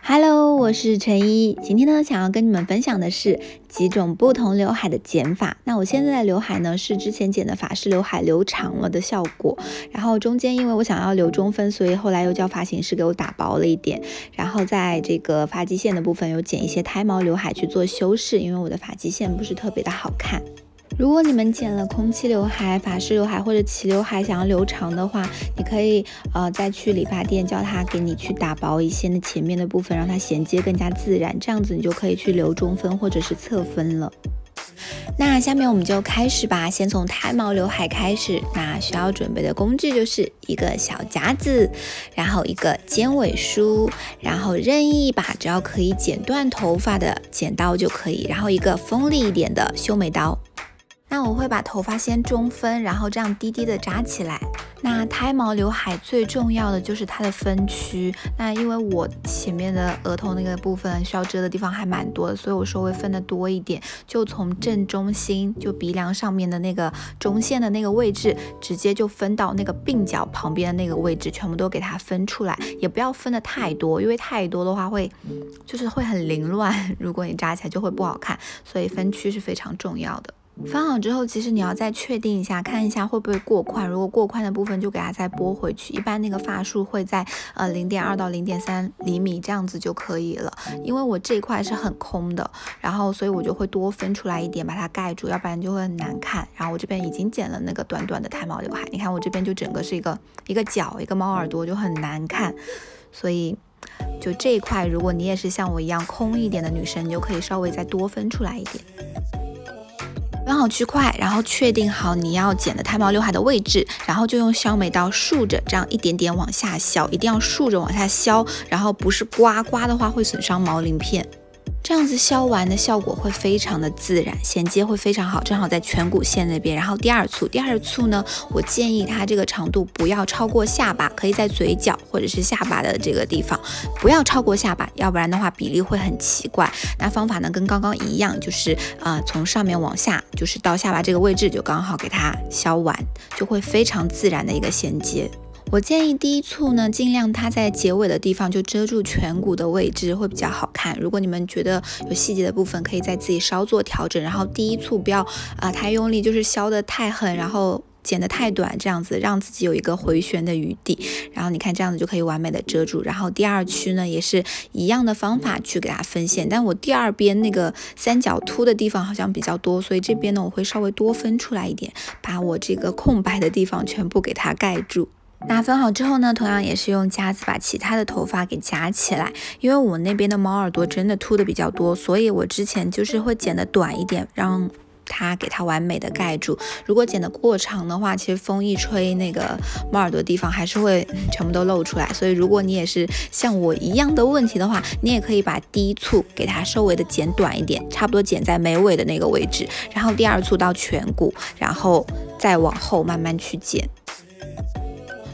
Hello，我是陈一。今天呢，想要跟你们分享的是几种不同刘海的剪法。那我现在的刘海呢，是之前剪的法式刘海留长了的效果。然后中间因为我想要留中分，所以后来又叫发型师给我打薄了一点。然后在这个发际线的部分有剪一些胎毛刘海去做修饰，因为我的发际线不是特别的好看。如果你们剪了空气刘海、法式刘海或者齐刘海，想要留长的话，你可以再去理发店叫他给你去打薄一些那前面的部分，让它衔接更加自然，这样子你就可以去留中分或者是侧分了。那下面我们就开始吧，先从胎毛刘海开始。那需要准备的工具就是一个小夹子，然后一个尖尾梳，然后任意一把只要可以剪断头发的剪刀就可以，然后一个锋利一点的修眉刀。那我会把头发先中分，然后这样低低的扎起来。那胎毛刘海最重要的就是它的分区。那因为我前面的额头那个部分需要遮的地方还蛮多的，所以我稍微分的多一点，就从正中心，就鼻梁上面的那个中线的那个位置，直接就分到那个鬓角旁边的那个位置，全部都给它分出来。也不要分的太多，因为太多的话会很凌乱，如果你扎起来就会不好看，所以分区是非常重要的。分好之后，其实你要再确定一下，看一下会不会过宽。如果过宽的部分就给它再拨回去，一般那个发束会在0.2到0.3厘米这样子就可以了。因为我这一块是很空的，然后所以我就会多分出来一点把它盖住，要不然就会很难看。然后我这边已经剪了那个短短的胎毛刘海，你看我这边就整个是一个角，一个猫耳朵，就很难看。所以就这一块，如果你也是像我一样空一点的女生，你就可以稍微再多分出来一点。分好区块，然后确定好你要剪的胎毛刘海的位置，然后就用削眉刀竖着这样一点点往下削，一定要竖着往下削，然后不是刮的话会损伤毛鳞片。这样子削完的效果会非常的自然，衔接会非常好，正好在颧骨线那边。然后第二簇呢，我建议它这个长度不要超过下巴，可以在嘴角或者是下巴的这个地方，不要超过下巴，要不然的话比例会很奇怪。那方法呢跟刚刚一样，就是从上面往下，就是到下巴这个位置就刚好给它削完，就会非常自然的一个衔接。我建议第一簇呢，尽量它在结尾的地方就遮住颧骨的位置会比较好看。如果你们觉得有细节的部分，可以再自己稍作调整。然后第一簇不要太用力，就是削得太狠，然后剪得太短，这样子让自己有一个回旋的余地。然后你看这样子就可以完美的遮住。然后第二区呢，也是一样的方法去给它分线，但我第二边那个三角凸的地方好像比较多，所以这边呢我会稍微多分出来一点，把我这个空白的地方全部给它盖住。那分好之后呢，同样也是用夹子把其他的头发给夹起来。因为我那边的猫耳朵真的凸的比较多，所以我之前就是会剪得短一点，让它给它完美的盖住。如果剪得过长的话，其实风一吹，那个猫耳朵地方还是会全部都露出来。所以如果你也是像我一样的问题的话，你也可以把第一簇给它稍微的剪短一点，差不多剪在眉尾的那个位置，然后第二簇到颧骨，然后再往后慢慢去剪。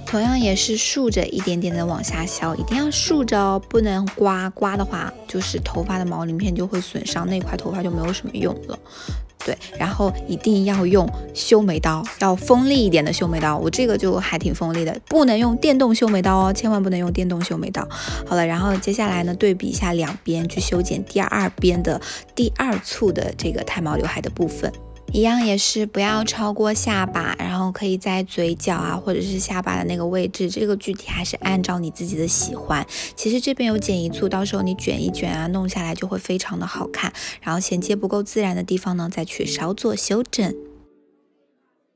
同样也是竖着一点点的往下削，一定要竖着哦，不能刮的话，就是头发的毛鳞片就会损伤，那块头发就没有什么用了。对，然后一定要用修眉刀，要锋利一点的修眉刀，我这个就还挺锋利的，不能用电动修眉刀哦，千万不能用电动修眉刀。好了，然后接下来呢，对比一下两边去修剪第二边的第二簇的这个胎毛刘海的部分。一样也是不要超过下巴，然后可以在嘴角或者是下巴的那个位置，这个具体还是按照你自己的喜欢。其实这边有剪一簇，到时候你卷一卷弄下来就会非常的好看。然后衔接不够自然的地方呢，再去稍作修正。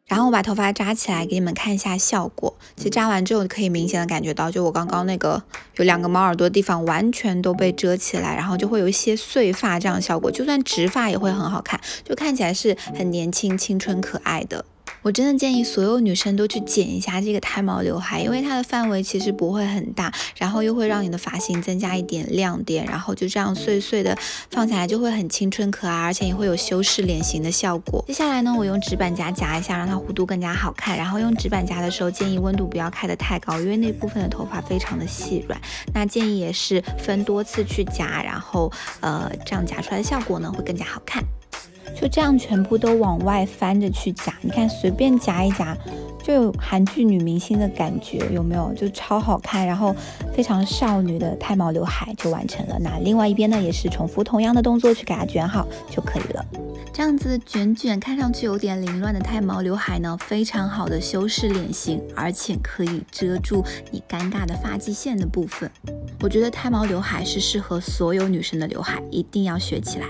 然后我把头发扎起来给你们看一下效果。其实扎完之后可以明显的感觉到，就我刚刚那个有两个猫耳朵的地方完全都被遮起来，然后就会有一些碎发这样的效果，就算直发也会很好看，就看起来是很年轻、青春、可爱的。我真的建议所有女生都去剪一下这个胎毛刘海，因为它的范围其实不会很大，然后又会让你的发型增加一点亮点，然后就这样碎碎的放起来就会很青春可爱，而且也会有修饰脸型的效果。接下来呢，我用直板夹夹一下，让它弧度更加好看。然后用直板夹的时候，建议温度不要开得太高，因为那部分的头发非常的细软。那建议也是分多次去夹，然后这样夹出来的效果呢会更加好看。就这样全部都往外翻着去夹，你看随便夹一夹就有韩剧女明星的感觉，有没有？就超好看，然后非常少女的太毛刘海就完成了。那另外一边呢，也是重复同样的动作去给它卷好就可以了。这样子卷看上去有点凌乱的太毛刘海呢，非常好的修饰脸型，而且可以遮住你尴尬的发际线的部分。我觉得太毛刘海是适合所有女生的刘海，一定要学起来。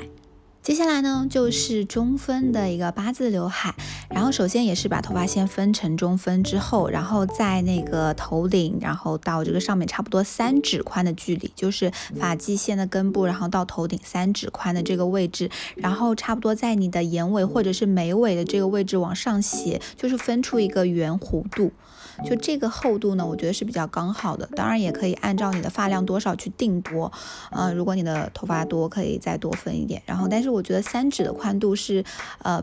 接下来呢，就是中分的一个八字刘海，然后首先也是把头发先分成中分之后，然后在那个头顶，然后到这个上面差不多3指宽的距离，就是发际线的根部，然后到头顶3指宽的这个位置，然后差不多在你的眼尾或者是眉尾的这个位置往上斜，就是分出一个圆弧度。就这个厚度呢，我觉得是比较刚好的，当然也可以按照你的发量多少去定多，如果你的头发多，可以再多分一点。然后，但是我觉得3指的宽度是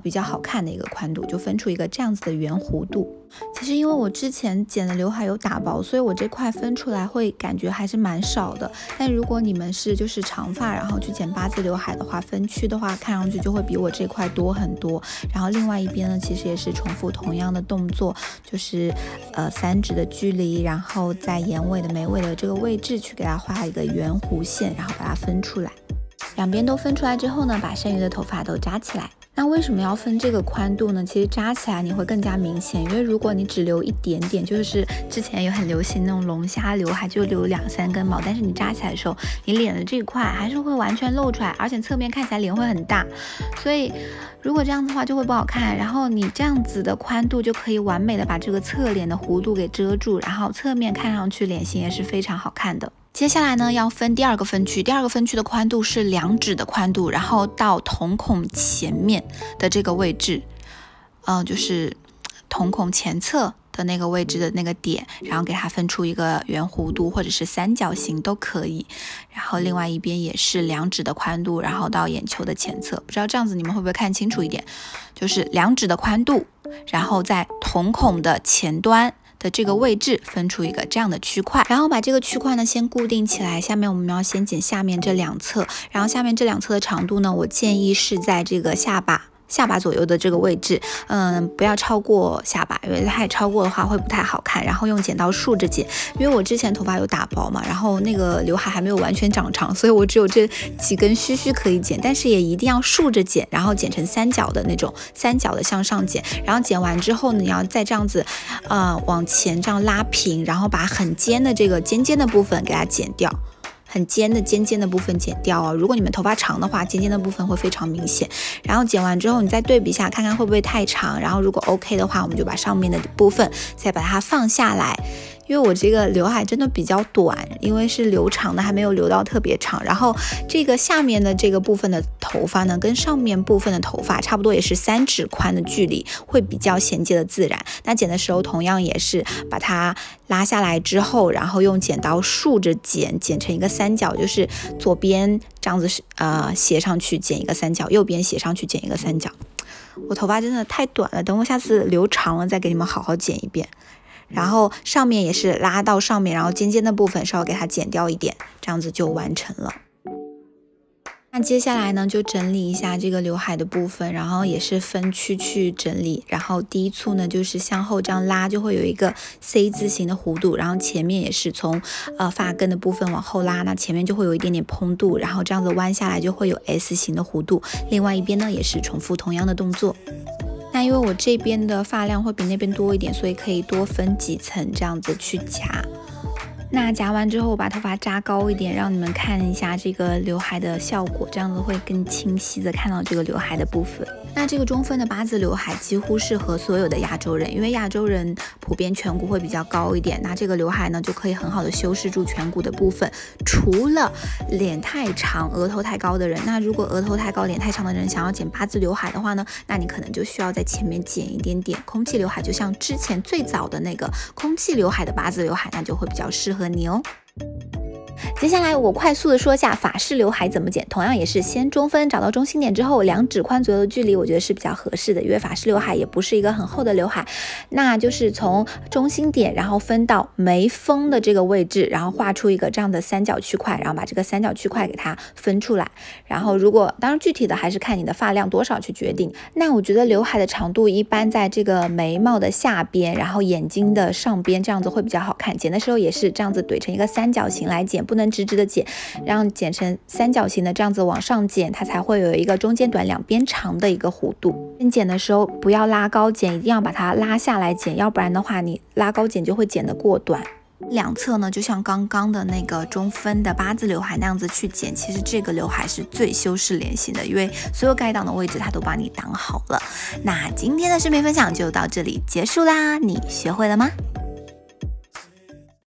比较好看的一个宽度，就分出一个这样子的圆弧度。其实因为我之前剪的刘海有打薄，所以我这块分出来会感觉还是蛮少的。但如果你们是就是长发，然后去剪八字刘海的话，分区的话看上去就会比我这块多很多。然后另外一边呢，其实也是重复同样的动作，就是3指的距离，然后在眼尾的眉尾的这个位置去给它画一个圆弧线，然后把它分出来。两边都分出来之后呢，把剩余的头发都扎起来。那为什么要分这个宽度呢？其实扎起来你会更加明显，因为如果你只留一点点，就是之前也很流行那种龙虾刘海，就留2-3根毛，但是你扎起来的时候，你脸的这一块还是会完全露出来，而且侧面看起来脸会很大，所以如果这样子的话就会不好看。然后你这样子的宽度就可以完美的把这个侧脸的弧度给遮住，然后侧面看上去脸型也是非常好看的。接下来呢，要分第二个分区，第二个分区的宽度是2指的宽度，然后到瞳孔前面的这个位置，就是瞳孔前侧的那个位置的那个点，然后给它分出一个圆弧度或者是三角形都可以。然后另外一边也是2指的宽度，然后到眼球的前侧，不知道这样子你们会不会看清楚一点？就是2指的宽度，然后在瞳孔的前端的这个位置分出一个这样的区块，然后把这个区块呢先固定起来。下面我们要先剪下面这2侧，然后下面这2侧的长度呢，我建议是在这个下巴左右的这个位置，不要超过下巴，因为太超过的话会不太好看。然后用剪刀竖着剪，因为我之前头发有打薄嘛，然后那个刘海还没有完全长长，所以我只有这几根须须可以剪，但是也一定要竖着剪，然后剪成3角的那种，3角的向上剪。然后剪完之后呢，你要再这样子，往前这样拉平，然后把很尖的这个尖的部分给它剪掉。很尖的的部分剪掉哦。如果你们头发长的话，尖的部分会非常明显。然后剪完之后，你再对比一下，看看会不会太长。然后如果 OK 的话，我们就把上面的部分再把它放下来。因为我这个刘海真的比较短，因为是留长的，还没有留到特别长。然后这个下面的这个部分的头发呢，跟上面部分的头发差不多，也是3指宽的距离，会比较衔接的自然。那剪的时候同样也是把它拉下来之后，然后用剪刀竖着剪，剪成一个3角，就是左边这样子斜上去剪一个3角，右边斜上去剪一个3角。我头发真的太短了，等我下次留长了再给你们好好剪一遍。然后上面也是拉到上面，然后尖的部分稍微给它剪掉一点，这样子就完成了。那接下来呢，就整理一下这个刘海的部分，然后也是分区去整理。然后第一簇呢，就是向后这样拉，就会有一个 C 字形的弧度，然后前面也是从发根的部分往后拉，那前面就会有一点点蓬度，然后这样子弯下来就会有 S 型的弧度。另外一边呢，也是重复同样的动作。那因为我这边的发量会比那边多一点，所以可以多分几层这样子去夹。那夹完之后，我把头发扎高一点，让你们看一下这个刘海的效果，这样子会更清晰的看到这个刘海的部分。那这个中分的八字刘海几乎适合所有的亚洲人，因为亚洲人普遍颧骨会比较高一点，那这个刘海呢就可以很好的修饰住颧骨的部分。除了脸太长、额头太高的人，那如果额头太高、脸太长的人想要剪八字刘海的话呢，那你可能就需要在前面剪一点点空气刘海，就像之前最早的那个空气刘海的八字刘海，那就会比较适合你哦。接下来我快速的说一下法式刘海怎么剪，同样也是先中分，找到中心点之后，2指宽左右的距离，我觉得是比较合适的，因为法式刘海也不是一个很厚的刘海，那就是从中心点，然后分到眉峰的这个位置，然后画出一个这样的三角区块，然后把这个三角区块给它分出来，然后当然具体的还是看你的发量多少去决定。那我觉得刘海的长度一般在这个眉毛的下边，然后眼睛的上边，这样子会比较好看。剪的时候也是这样子怼成一个三角形来剪，不能直直的剪，让剪成三角形的这样子往上剪，它才会有一个中间短两边长的一个弧度。剪的时候不要拉高剪，一定要把它拉下来剪，要不然的话你拉高剪就会剪得过短。两侧呢就像刚刚的那个中分的八字刘海那样子去剪，其实这个刘海是最修饰脸型的，因为所有该挡的位置它都帮你挡好了。那今天的视频分享就到这里结束啦，你学会了吗？